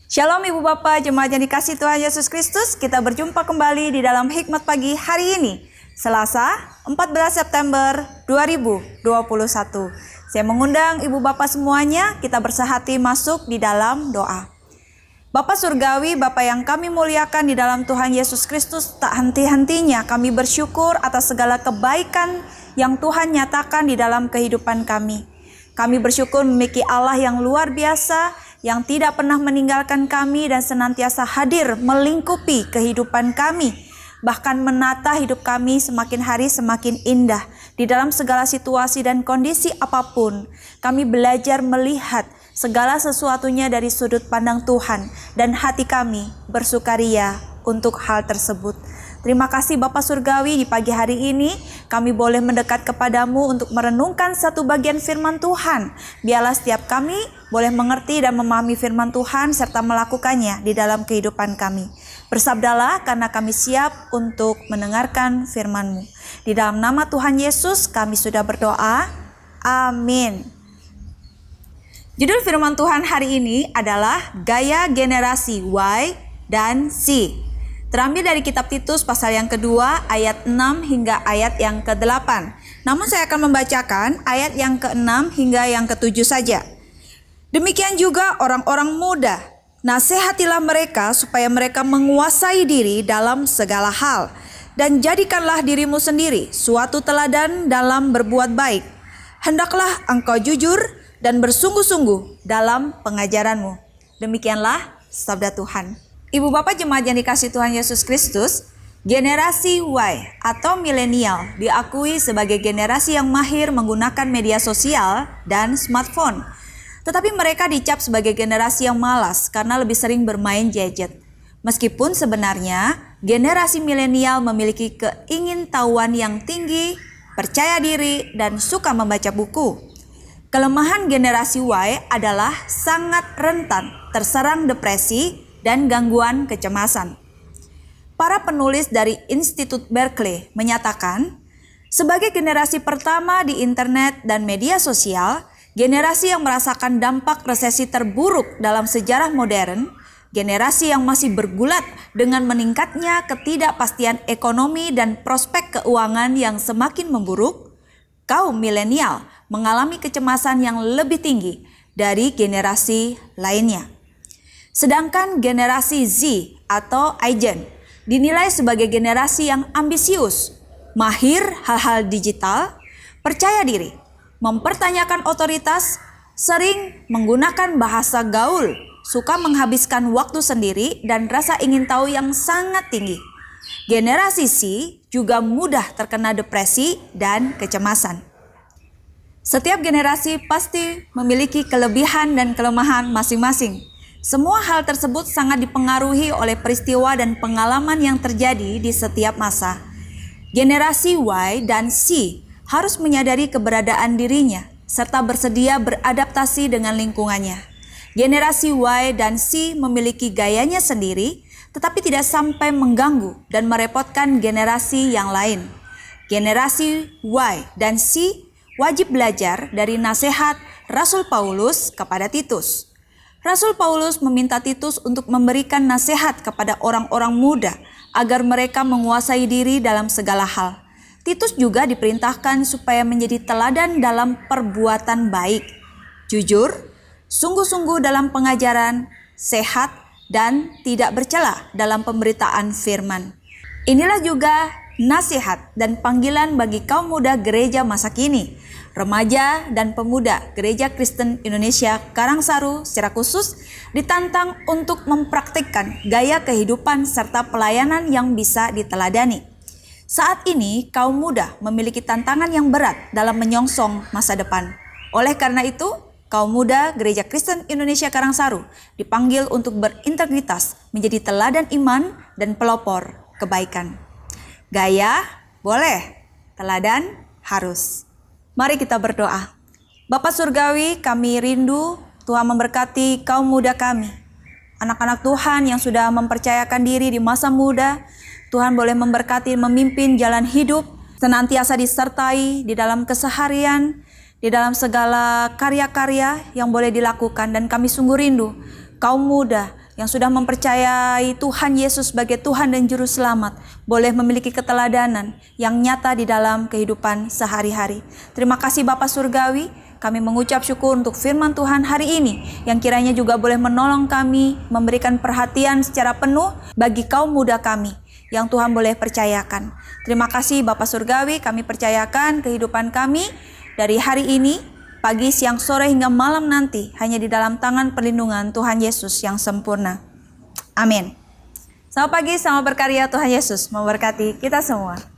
Shalom Ibu Bapak, jemaat yang dikasihi Tuhan Yesus Kristus. Kita berjumpa kembali di dalam Hikmat Pagi hari ini, Selasa 14 September 2021. Saya mengundang Ibu Bapak semuanya, kita bersehati masuk di dalam doa. Bapa Surgawi, Bapa yang kami muliakan di dalam Tuhan Yesus Kristus, tak henti-hentinya kami bersyukur atas segala kebaikan yang Tuhan nyatakan di dalam kehidupan kami. Kami bersyukur memiliki Allah yang luar biasa, yang tidak pernah meninggalkan kami dan senantiasa hadir melingkupi kehidupan kami, bahkan menata hidup kami semakin hari semakin indah. Di dalam segala situasi dan kondisi apapun, kami belajar melihat segala sesuatunya dari sudut pandang Tuhan, dan hati kami bersukaria untuk hal tersebut. Terima kasih Bapa Surgawi, di pagi hari ini kami boleh mendekat kepadamu untuk merenungkan satu bagian firman Tuhan. Biarlah setiap kami boleh mengerti dan memahami firman Tuhan serta melakukannya di dalam kehidupan kami. Bersabdalah karena kami siap untuk mendengarkan firman-Mu. Di dalam nama Tuhan Yesus kami sudah berdoa. Amin. Judul firman Tuhan hari ini adalah Gaya Generasi Y dan Z. Terambil dari kitab Titus pasal yang kedua ayat 6 hingga ayat yang ke-8. Namun saya akan membacakan ayat yang ke-6 hingga yang ke-7 saja. Demikian juga orang-orang muda, nasihatilah mereka supaya mereka menguasai diri dalam segala hal, dan jadikanlah dirimu sendiri suatu teladan dalam berbuat baik. Hendaklah engkau jujur dan bersungguh-sungguh dalam pengajaranmu. Demikianlah sabda Tuhan. Ibu Bapak jemaat yang dikasihi Tuhan Yesus Kristus, generasi Y atau milenial diakui sebagai generasi yang mahir menggunakan media sosial dan smartphone. Tetapi mereka dicap sebagai generasi yang malas karena lebih sering bermain gadget. Meskipun sebenarnya generasi milenial memiliki keingintahuan yang tinggi, percaya diri, dan suka membaca buku. Kelemahan generasi Y adalah sangat rentan terserang depresi dan gangguan kecemasan. Para penulis dari Institut Berkeley menyatakan, sebagai generasi pertama di internet dan media sosial, generasi yang merasakan dampak resesi terburuk dalam sejarah modern, generasi yang masih bergulat dengan meningkatnya ketidakpastian ekonomi dan prospek keuangan yang semakin memburuk, kaum milenial mengalami kecemasan yang lebih tinggi dari generasi lainnya. Sedangkan generasi Z atau iGen dinilai sebagai generasi yang ambisius, mahir hal-hal digital, percaya diri, mempertanyakan otoritas, sering menggunakan bahasa gaul, suka menghabiskan waktu sendiri, dan rasa ingin tahu yang sangat tinggi. Generasi C juga mudah terkena depresi dan kecemasan. Setiap generasi pasti memiliki kelebihan dan kelemahan masing-masing. Semua hal tersebut sangat dipengaruhi oleh peristiwa dan pengalaman yang terjadi di setiap masa. Generasi Y dan C harus menyadari keberadaan dirinya serta bersedia beradaptasi dengan lingkungannya. Generasi Y dan C memiliki gayanya sendiri, tetapi tidak sampai mengganggu dan merepotkan generasi yang lain. Generasi Y dan C wajib belajar dari nasihat Rasul Paulus kepada Titus. Rasul Paulus meminta Titus untuk memberikan nasihat kepada orang-orang muda agar mereka menguasai diri dalam segala hal. Titus juga diperintahkan supaya menjadi teladan dalam perbuatan baik, jujur, sungguh-sungguh dalam pengajaran, sehat, dan tidak bercela dalam pemberitaan firman. Inilah juga nasihat dan panggilan bagi kaum muda gereja masa kini, remaja dan pemuda Gereja Kristen Indonesia Karangsaru secara khusus ditantang untuk mempraktikkan gaya kehidupan serta pelayanan yang bisa diteladani. Saat ini kaum muda memiliki tantangan yang berat dalam menyongsong masa depan. Oleh karena itu, kaum muda Gereja Kristen Indonesia Karangsaru dipanggil untuk berintegritas, menjadi teladan iman dan pelopor kebaikan. Gaya boleh, teladan harus. Mari kita berdoa. Bapa Surgawi, kami rindu Tuhan memberkati kaum muda kami. Anak-anak Tuhan yang sudah mempercayakan diri di masa muda, Tuhan boleh memberkati memimpin jalan hidup, senantiasa disertai di dalam keseharian, di dalam segala karya-karya yang boleh dilakukan. Dan kami sungguh rindu kaum muda yang sudah mempercayai Tuhan Yesus sebagai Tuhan dan Juru Selamat boleh memiliki keteladanan yang nyata di dalam kehidupan sehari-hari. Terima kasih Bapa Surgawi, kami mengucap syukur untuk firman Tuhan hari ini yang kiranya juga boleh menolong kami, memberikan perhatian secara penuh bagi kaum muda kami yang Tuhan boleh percayakan. Terima kasih Bapa Surgawi, kami percayakan kehidupan kami dari hari ini, pagi, siang, sore, hingga malam nanti hanya di dalam tangan perlindungan Tuhan Yesus yang sempurna. Amin. Selamat pagi, selamat berkarya, Tuhan Yesus memberkati kita semua.